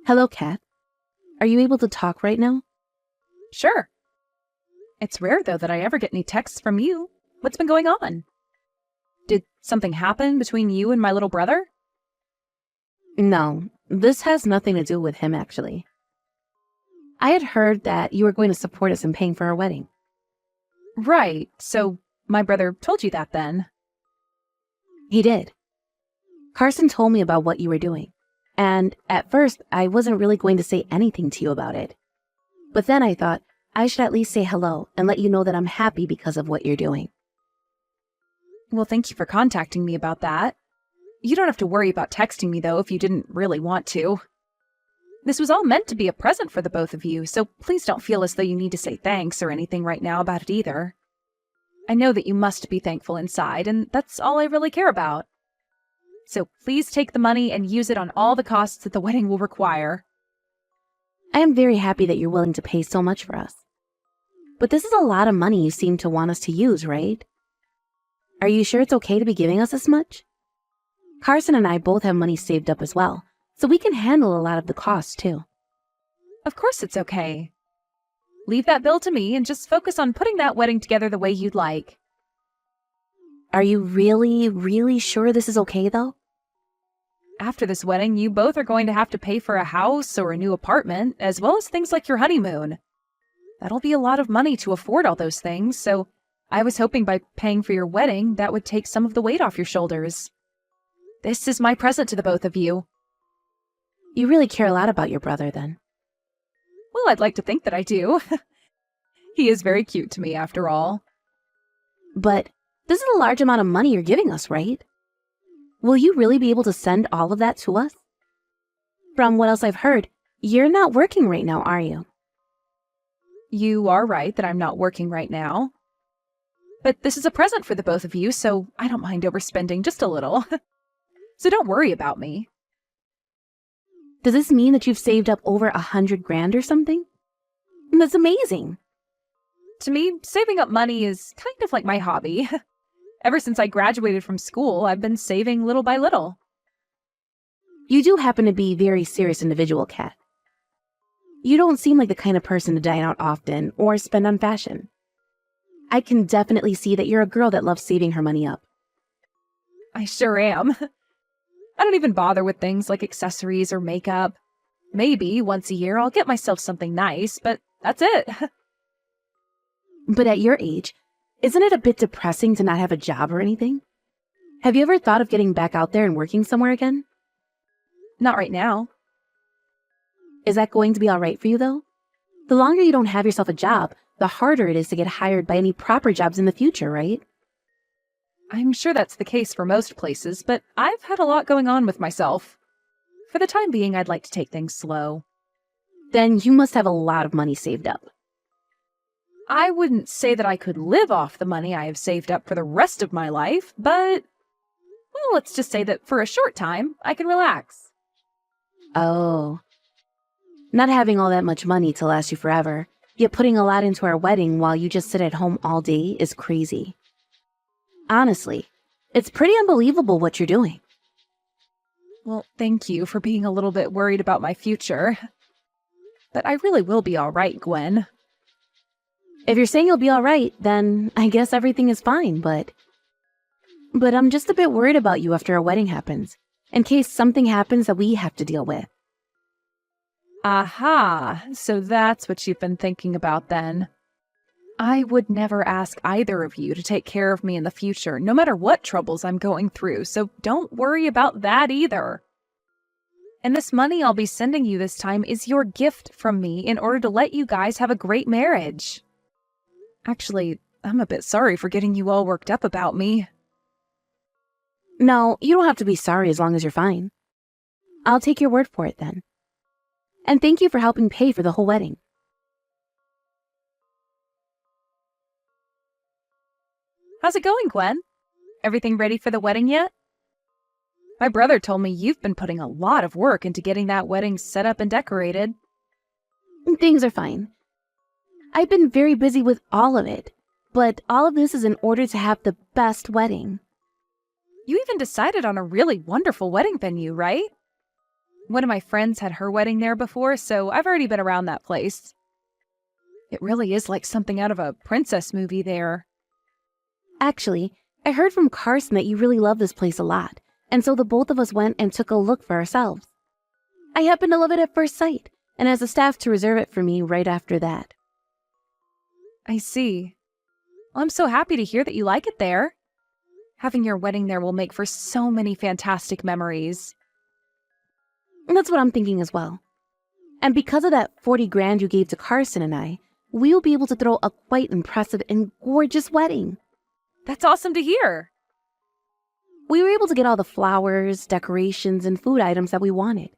Hello, Kat. Are you able to talk right now? Sure. It's rare, though, that I ever get any texts from you. What's been going on? Did something happen between you and my little brother? No, this has nothing to do with him, actually. I had heard that you were going to support us in paying for our wedding. Right, so my brother told you that then. He did. Carson told me about what you were doing, and at first I wasn't really going to say anything to you about it. But then I thought I should at least say hello and let you know that I'm happy because of what you're doing. Well, thank you for contacting me about that. You don't have to worry about texting me, though, if you didn't really want to. This was all meant to be a present for the both of you, so please don't feel as though you need to say thanks or anything right now about it either. I know that you must be thankful inside, and that's all I really care about. So please take the money and use it on all the costs that the wedding will require. I am very happy that you're willing to pay so much for us. But this is a lot of money you seem to want us to use, right? Are you sure it's okay to be giving us this much? Carson and I both have money saved up as well, so we can handle a lot of the costs too. Of course it's okay. Leave that bill to me and just focus on putting that wedding together the way you'd like. Are you really, really sure this is okay, though? After this wedding, you both are going to have to pay for a house or a new apartment, as well as things like your honeymoon. That'll be a lot of money to afford all those things, so I was hoping by paying for your wedding, that would take some of the weight off your shoulders. This is my present to the both of you. You really care a lot about your brother, then. Well, I'd like to think that I do. He is very cute to me, after all. But this is a large amount of money you're giving us, right? Will you really be able to send all of that to us? From what else I've heard, you're not working right now, are you? You are right that I'm not working right now. But this is a present for the both of you, so I don't mind overspending just a little. So don't worry about me. Does this mean that you've saved up over 100 grand or something? That's amazing. To me, saving up money is kind of like my hobby. Ever since I graduated from school, I've been saving little by little. You do happen to be a very serious individual, Kat. You don't seem like the kind of person to dine out often or spend on fashion. I can definitely see that you're a girl that loves saving her money up. I sure am. I don't even bother with things like accessories or makeup. Maybe once a year I'll get myself something nice, but that's it. But at your age, isn't it a bit depressing to not have a job or anything? Have you ever thought of getting back out there and working somewhere again? Not right now. Is that going to be all right for you, though? The longer you don't have yourself a job, the harder it is to get hired by any proper jobs in the future, right? I'm sure that's the case for most places, but I've had a lot going on with myself. For the time being, I'd like to take things slow. Then you must have a lot of money saved up. I wouldn't say that I could live off the money I have saved up for the rest of my life, but, well, let's just say that for a short time, I can relax. Oh. Not having all that much money to last you forever, yet putting a lot into our wedding while you just sit at home all day is crazy. Honestly, it's pretty unbelievable what you're doing. Well, thank you for being a little bit worried about my future. But I really will be all right, Gwen. If you're saying you'll be all right, then I guess everything is fine, but I'm just a bit worried about you after our wedding happens, in case something happens that we have to deal with. Aha, so that's what you've been thinking about then. I would never ask either of you to take care of me in the future, no matter what troubles I'm going through, so don't worry about that either. And this money I'll be sending you this time is your gift from me in order to let you guys have a great marriage. Actually, I'm a bit sorry for getting you all worked up about me. No, you don't have to be sorry as long as you're fine. I'll take your word for it then. And thank you for helping pay for the whole wedding. How's it going, Gwen? Everything ready for the wedding yet? My brother told me you've been putting a lot of work into getting that wedding set up and decorated. Things are fine. I've been very busy with all of it, but all of this is in order to have the best wedding. You even decided on a really wonderful wedding venue, right? One of my friends had her wedding there before, so I've already been around that place. It really is like something out of a princess movie there. Actually, I heard from Carson that you really love this place a lot, and so the both of us went and took a look for ourselves. I happened to love it at first sight, and asked the staff to reserve it for me right after that. I see. Well, I'm so happy to hear that you like it there. Having your wedding there will make for so many fantastic memories. That's what I'm thinking as well. And because of that 40 grand you gave to Carson and I, we'll be able to throw a quite impressive and gorgeous wedding. That's awesome to hear. We were able to get all the flowers, decorations, and food items that we wanted.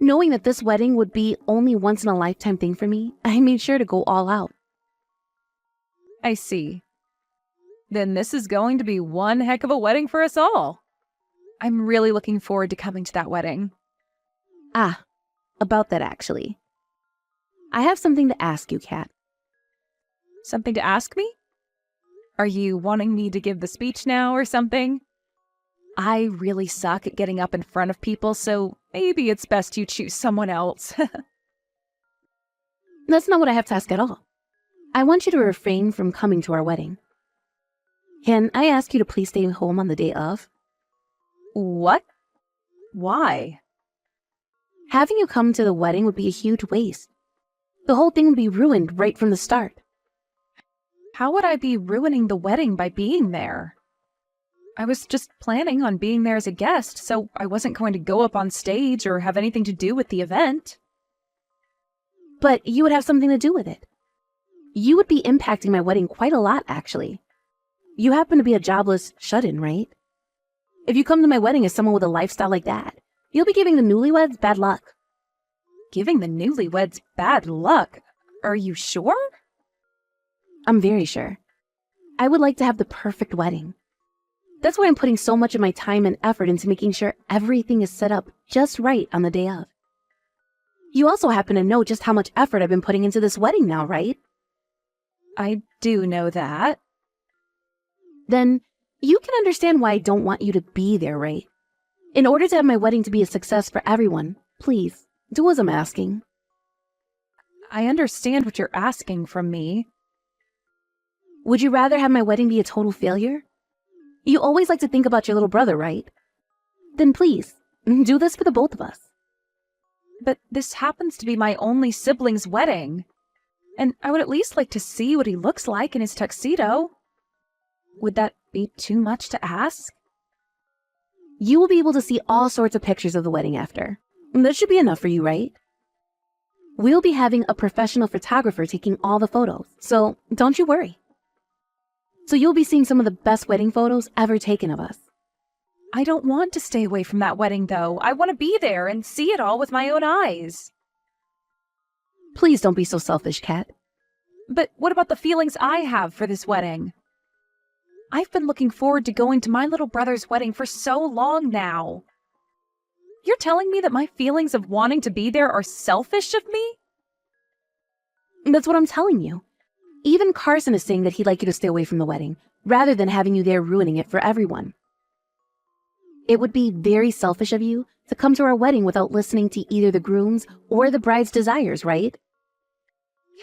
Knowing that this wedding would be only once-in-a-lifetime thing for me, I made sure to go all out. I see. Then this is going to be one heck of a wedding for us all. I'm really looking forward to coming to that wedding. Ah, about that actually. I have something to ask you, Kat. Something to ask me? Are you wanting me to give the speech now or something? I really suck at getting up in front of people, so maybe it's best you choose someone else. That's not what I have to ask at all. I want you to refrain from coming to our wedding. Can I ask you to please stay home on the day of? What? Why? Having you come to the wedding would be a huge waste. The whole thing would be ruined right from the start. How would I be ruining the wedding by being there? I was just planning on being there as a guest, so I wasn't going to go up on stage or have anything to do with the event. But you would have something to do with it. You would be impacting my wedding quite a lot, actually. You happen to be a jobless shut-in, right? If you come to my wedding as someone with a lifestyle like that, you'll be giving the newlyweds bad luck. Giving the newlyweds bad luck? Are you sure? I'm very sure. I would like to have the perfect wedding. That's why I'm putting so much of my time and effort into making sure everything is set up just right on the day of. You also happen to know just how much effort I've been putting into this wedding now, right? I do know that. Then you can understand why I don't want you to be there, right? In order to have my wedding to be a success for everyone, please, do as I'm asking. I understand what you're asking from me. Would you rather have my wedding be a total failure? You always like to think about your little brother, right? Then please, do this for the both of us. But this happens to be my only sibling's wedding. And I would at least like to see what he looks like in his tuxedo. Would that be too much to ask? You will be able to see all sorts of pictures of the wedding after. That should be enough for you, right? We'll be having a professional photographer taking all the photos, so don't you worry. So you'll be seeing some of the best wedding photos ever taken of us. I don't want to stay away from that wedding, though. I want to be there and see it all with my own eyes. Please don't be so selfish, Kat. But what about the feelings I have for this wedding? I've been looking forward to going to my little brother's wedding for so long now. You're telling me that my feelings of wanting to be there are selfish of me? That's what I'm telling you. Even Carson is saying that he'd like you to stay away from the wedding, rather than having you there ruining it for everyone. It would be very selfish of you to come to our wedding without listening to either the groom's or the bride's desires, right?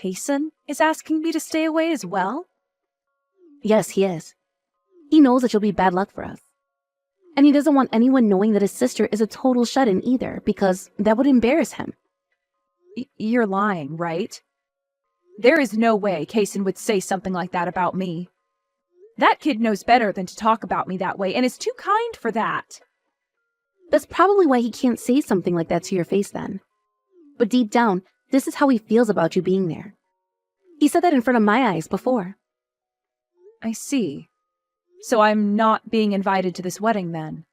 Kason is asking me to stay away as well? Yes, he is. He knows that you'll be bad luck for us. And he doesn't want anyone knowing that his sister is a total shut-in either, because that would embarrass him. You're lying, right? There is no way Kason would say something like that about me. That kid knows better than to talk about me that way, and is too kind for that. That's probably why he can't say something like that to your face then. But deep down, this is how he feels about you being there. He said that in front of my eyes before. I see. So I'm not being invited to this wedding then.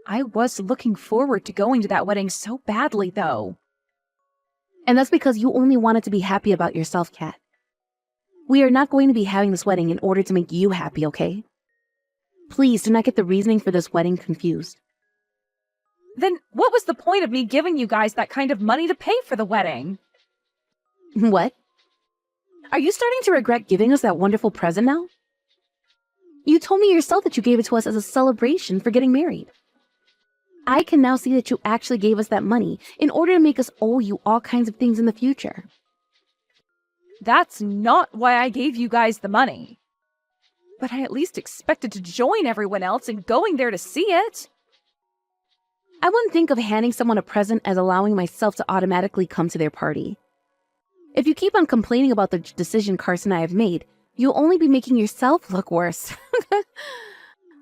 I was looking forward to going to that wedding so badly, though. And that's because you only wanted to be happy about yourself, Kat. We are not going to be having this wedding in order to make you happy, okay? Please do not get the reasoning for this wedding confused. Then what was the point of me giving you guys that kind of money to pay for the wedding? What? Are you starting to regret giving us that wonderful present now? You told me yourself that you gave it to us as a celebration for getting married. I can now see that you actually gave us that money in order to make us owe you all kinds of things in the future. That's not why I gave you guys the money. But I at least expected to join everyone else in going there to see it. I wouldn't think of handing someone a present as allowing myself to automatically come to their party. If you keep on complaining about the decision Carson and I have made, you'll only be making yourself look worse.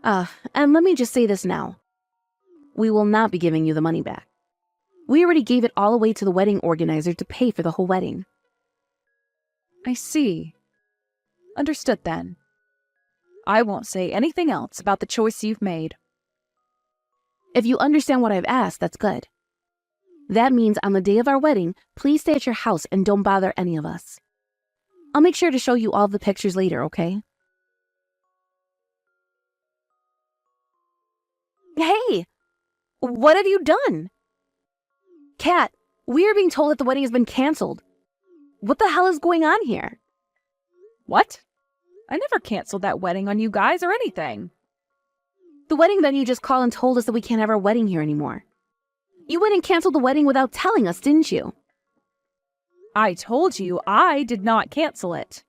And let me just say this now. We will not be giving you the money back. We already gave it all away to the wedding organizer to pay for the whole wedding. I see. Understood then. I won't say anything else about the choice you've made. If you understand what I've asked, that's good. That means on the day of our wedding, please stay at your house and don't bother any of us. I'll make sure to show you all of the pictures later, okay? Hey! What have you done? Kat, we are being told that the wedding has been canceled. What the hell is going on here? What? I never canceled that wedding on you guys or anything. The wedding venue just called and told us that we can't have our wedding here anymore. You went and canceled the wedding without telling us, didn't you? I told you I did not cancel it.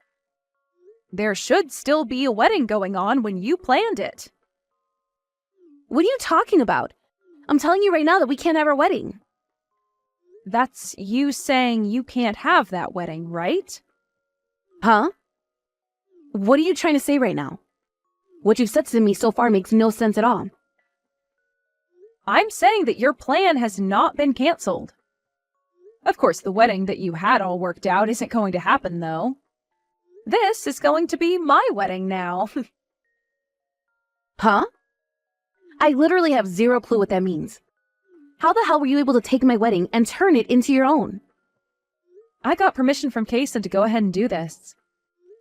There should still be a wedding going on when you planned it. What are you talking about? I'm telling you right now that we can't have our wedding. That's you saying you can't have that wedding, right? Huh? What are you trying to say right now? What you've said to me so far makes no sense at all. I'm saying that your plan has not been canceled. Of course, the wedding that you had all worked out isn't going to happen, though. This is going to be my wedding now. Huh? I literally have zero clue what that means. How the hell were you able to take my wedding and turn it into your own? I got permission from Kaysen to go ahead and do this.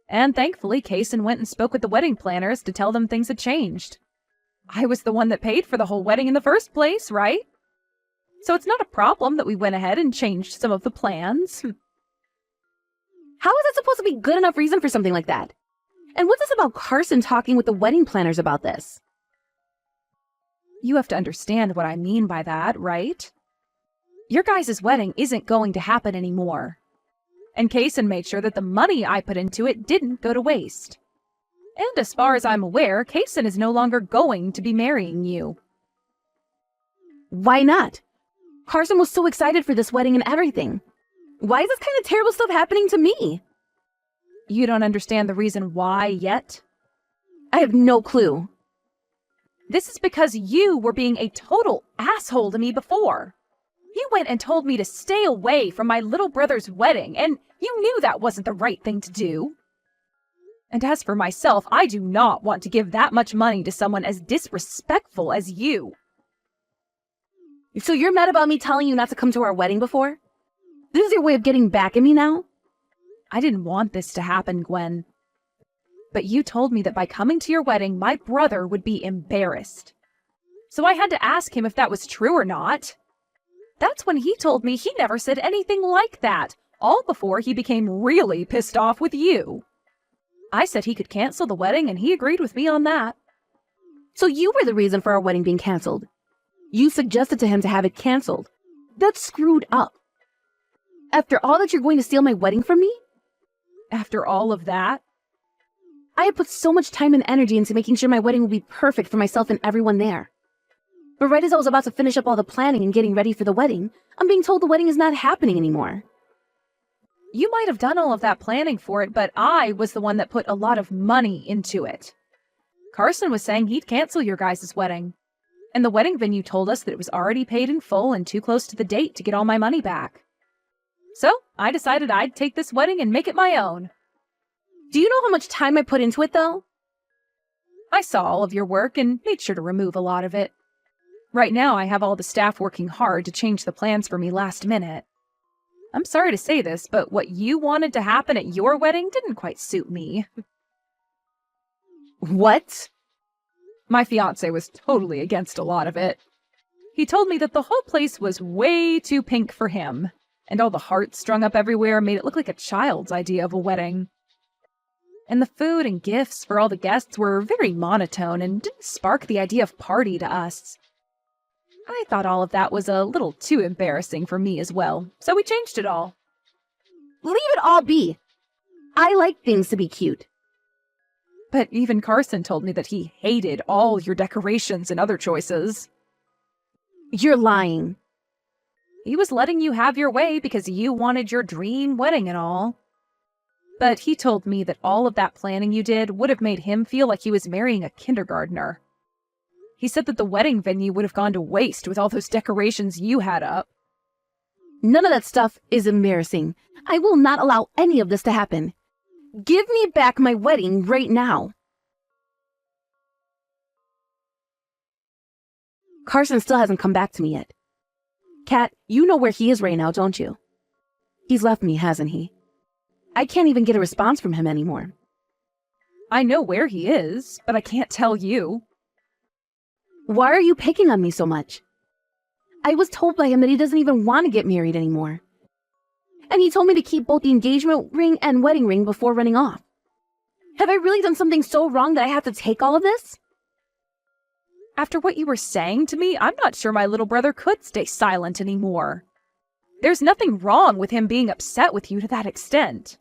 And thankfully, Kaysen went and spoke with the wedding planners to tell them things had changed. I was the one that paid for the whole wedding in the first place, right? So it's not a problem that we went ahead and changed some of the plans. How is that supposed to be good enough reason for something like that? And what's this about Carson talking with the wedding planners about this? You have to understand what I mean by that, right? Your guys' wedding isn't going to happen anymore. And Kaysen made sure that the money I put into it didn't go to waste. And as far as I'm aware, Kaysen is no longer going to be marrying you. Why not? Carson was so excited for this wedding and everything. Why is this kind of terrible stuff happening to me? You don't understand the reason why yet? I have no clue. This is because you were being a total asshole to me before. You went and told me to stay away from my little brother's wedding, and you knew that wasn't the right thing to do. And as for myself, I do not want to give that much money to someone as disrespectful as you. So you're mad about me telling you not to come to our wedding before? This is your way of getting back at me now? I didn't want this to happen, Gwen. But you told me that by coming to your wedding, my brother would be embarrassed. So I had to ask him if that was true or not. That's when he told me he never said anything like that, all before he became really pissed off with you. I said he could cancel the wedding, and he agreed with me on that. So you were the reason for our wedding being canceled. You suggested to him to have it canceled. That's screwed up. After all that, you're going to steal my wedding from me? After all of that? I had put so much time and energy into making sure my wedding would be perfect for myself and everyone there. But right as I was about to finish up all the planning and getting ready for the wedding, I'm being told the wedding is not happening anymore. You might have done all of that planning for it, but I was the one that put a lot of money into it. Carson was saying he'd cancel your guys' wedding. And the wedding venue told us that it was already paid in full and too close to the date to get all my money back. So I decided I'd take this wedding and make it my own. Do you know how much time I put into it, though? I saw all of your work and made sure to remove a lot of it. Right now, I have all the staff working hard to change the plans for me last minute. I'm sorry to say this, but what you wanted to happen at your wedding didn't quite suit me. What? My fiancé was totally against a lot of it. He told me that the whole place was way too pink for him, and all the hearts strung up everywhere made it look like a child's idea of a wedding. And the food and gifts for all the guests were very monotone and didn't spark the idea of party to us. I thought all of that was a little too embarrassing for me as well, so we changed it all. Leave it all be. I like things to be cute. But even Carson told me that he hated all your decorations and other choices. You're lying. He was letting you have your way because you wanted your dream wedding and all. But he told me that all of that planning you did would have made him feel like he was marrying a kindergartner. He said that the wedding venue would have gone to waste with all those decorations you had up. None of that stuff is embarrassing. I will not allow any of this to happen. Give me back my wedding right now. Carson still hasn't come back to me yet. Kat, you know where he is right now, don't you? He's left me, hasn't he? I can't even get a response from him anymore. I know where he is, but I can't tell you. Why are you picking on me so much? I was told by him that he doesn't even want to get married anymore. And he told me to keep both the engagement ring and wedding ring before running off. Have I really done something so wrong that I have to take all of this? After what you were saying to me, I'm not sure my little brother could stay silent anymore. There's nothing wrong with him being upset with you to that extent.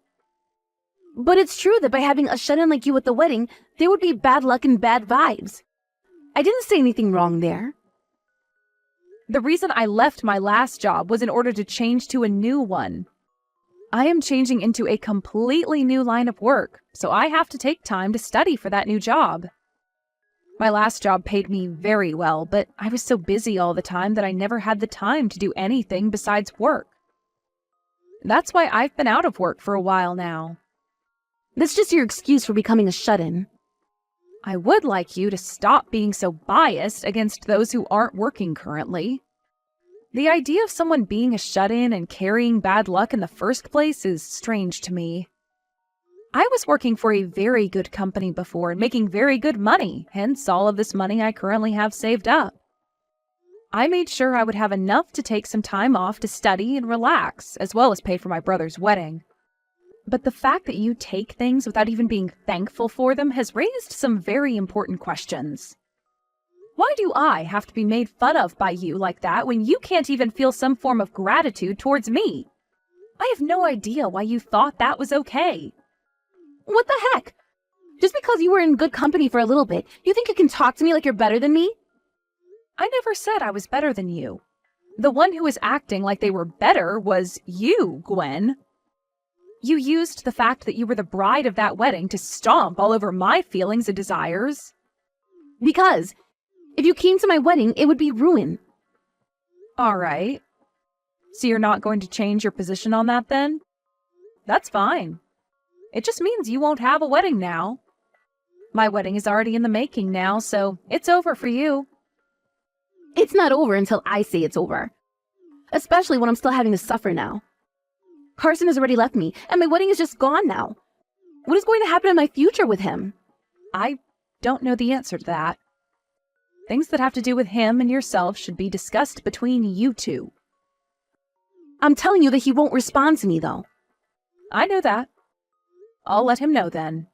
But it's true that by having a shut-in like you at the wedding, there would be bad luck and bad vibes. I didn't say anything wrong there. The reason I left my last job was in order to change to a new one. I am changing into a completely new line of work, so I have to take time to study for that new job. My last job paid me very well, but I was so busy all the time that I never had the time to do anything besides work. That's why I've been out of work for a while now. That's just your excuse for becoming a shut-in. I would like you to stop being so biased against those who aren't working currently. The idea of someone being a shut-in and carrying bad luck in the first place is strange to me. I was working for a very good company before and making very good money, hence all of this money I currently have saved up. I made sure I would have enough to take some time off to study and relax, as well as pay for my brother's wedding. But the fact that you take things without even being thankful for them has raised some very important questions. Why do I have to be made fun of by you like that when you can't even feel some form of gratitude towards me? I have no idea why you thought that was okay. What the heck? Just because you were in good company for a little bit, you think you can talk to me like you're better than me? I never said I was better than you. The one who was acting like they were better was you, Gwen. You used the fact that you were the bride of that wedding to stomp all over my feelings and desires. Because if you came to my wedding, it would be ruin. All right. So you're not going to change your position on that then? That's fine. It just means you won't have a wedding now. My wedding is already in the making now, so it's over for you. It's not over until I say it's over. Especially when I'm still having to suffer now. Carson has already left me, and my wedding is just gone now. What is going to happen in my future with him? I don't know the answer to that. Things that have to do with him and yourself should be discussed between you two. I'm telling you that he won't respond to me, though. I know that. I'll let him know then.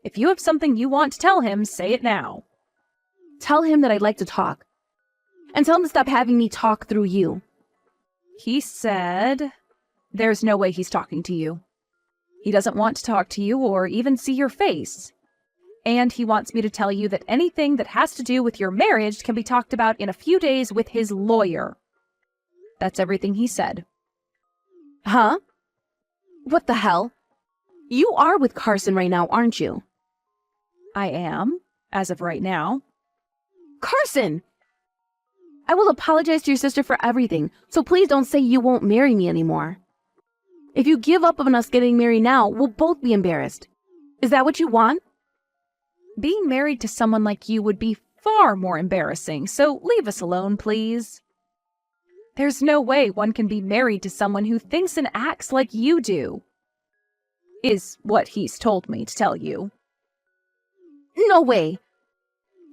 If you have something you want to tell him, say it now. Tell him that I'd like to talk. And tell him to stop having me talk through you. He said there's no way he's talking to you. He doesn't want to talk to you or even see your face. And he wants me to tell you that anything that has to do with your marriage can be talked about in a few days with his lawyer. That's everything he said. Huh? What the hell? You are with Carson right now, aren't you? I am, as of right now. Carson! I will apologize to your sister for everything, so please don't say you won't marry me anymore. If you give up on us getting married now, we'll both be embarrassed. Is that what you want? Being married to someone like you would be far more embarrassing, so leave us alone, please. There's no way one can be married to someone who thinks and acts like you do. Is what he's told me to tell you. No way.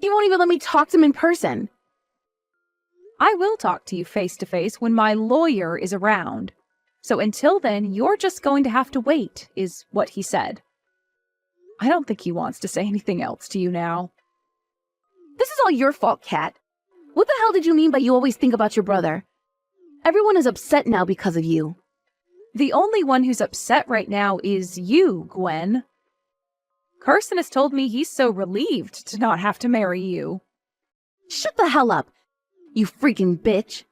He won't even let me talk to him in person. I will talk to you face to face when my lawyer is around. So until then, you're just going to have to wait, is what he said. I don't think he wants to say anything else to you now. This is all your fault, Kat. What the hell did you mean by you always think about your brother? Everyone is upset now because of you. The only one who's upset right now is you, Gwen. Carson has told me he's so relieved to not have to marry you. Shut the hell up, you freaking bitch.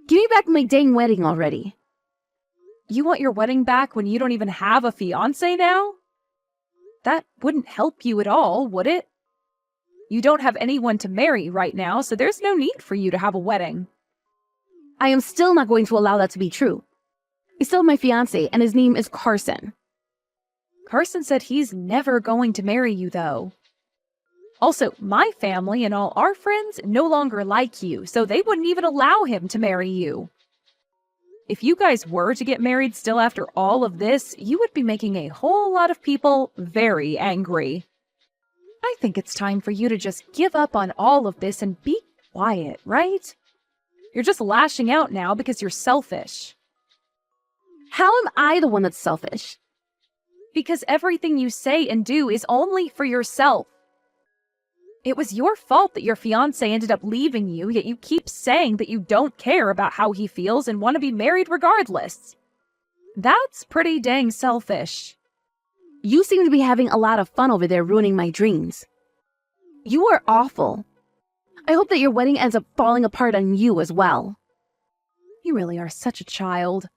Give me back my dang wedding already. You want your wedding back when you don't even have a fiancé now? That wouldn't help you at all, would it? You don't have anyone to marry right now, so there's no need for you to have a wedding. I am still not going to allow that to be true. I still have my fiancé, and his name is Carson. Carson said he's never going to marry you, though. Also, my family and all our friends no longer like you, so they wouldn't even allow him to marry you. If you guys were to get married still after all of this, you would be making a whole lot of people very angry. I think it's time for you to just give up on all of this and be quiet, right? You're just lashing out now because you're selfish. How am I the one that's selfish? Because everything you say and do is only for yourself. It was your fault that your fiancé ended up leaving you, yet you keep saying that you don't care about how he feels and want to be married regardless. That's pretty dang selfish. You seem to be having a lot of fun over there ruining my dreams. You are awful. I hope that your wedding ends up falling apart on you as well. You really are such a child.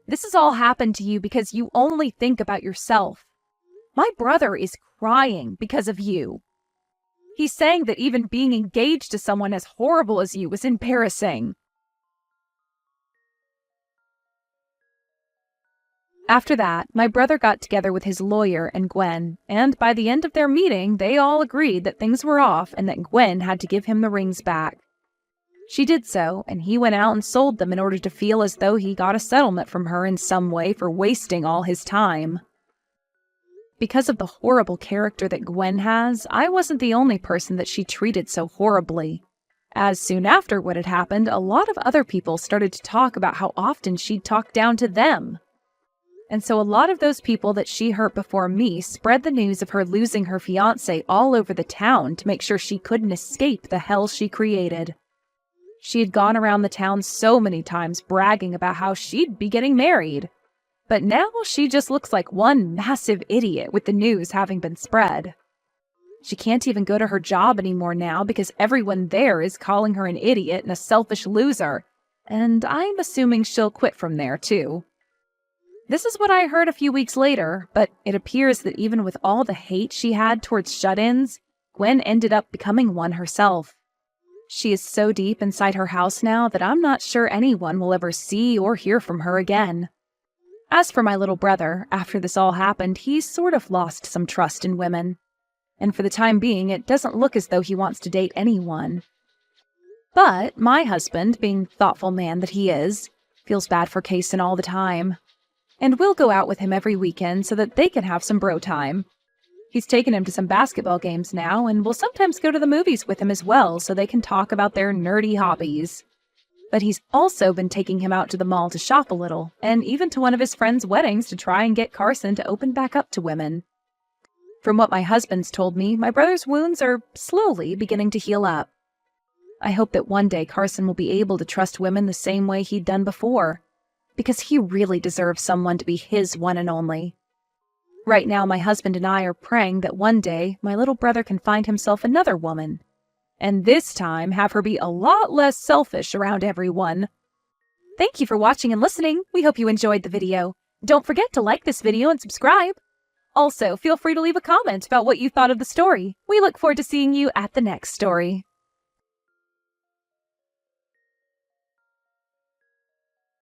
This has all happened to you because you only think about yourself. My brother is crying because of you. He's saying that even being engaged to someone as horrible as you is embarrassing. After that, my brother got together with his lawyer and Gwen, and by the end of their meeting, they all agreed that things were off and that Gwen had to give him the rings back. She did so, and he went out and sold them in order to feel as though he got a settlement from her in some way for wasting all his time. Because of the horrible character that Gwen has, I wasn't the only person that she treated so horribly. As soon after what had happened, a lot of other people started to talk about how often she'd talk down to them. And so a lot of those people that she hurt before me spread the news of her losing her fiancé all over the town to make sure she couldn't escape the hell she created. She had gone around the town so many times bragging about how she'd be getting married. But now she just looks like one massive idiot with the news having been spread. She can't even go to her job anymore now because everyone there is calling her an idiot and a selfish loser, and I'm assuming she'll quit from there too. This is what I heard a few weeks later, but it appears that even with all the hate she had towards shut-ins, Gwen ended up becoming one herself. She is so deep inside her house now that I'm not sure anyone will ever see or hear from her again. As for my little brother, after this all happened, he's sort of lost some trust in women. And for the time being, it doesn't look as though he wants to date anyone. But my husband, being the thoughtful man that he is, feels bad for Kaysen all the time. And we'll go out with him every weekend so that they can have some bro time. He's taken him to some basketball games now, and we'll sometimes go to the movies with him as well so they can talk about their nerdy hobbies. But he's also been taking him out to the mall to shop a little, and even to one of his friends' weddings to try and get Carson to open back up to women. From what my husband's told me, my brother's wounds are slowly beginning to heal up. I hope that one day Carson will be able to trust women the same way he'd done before, because he really deserves someone to be his one and only. Right now, my husband and I are praying that one day my little brother can find himself another woman, and this time have her be a lot less selfish around everyone. Thank you for watching and listening. We hope you enjoyed the video. Don't forget to like this video and subscribe. Also, feel free to leave a comment about what you thought of the story. We look forward to seeing you at the next story.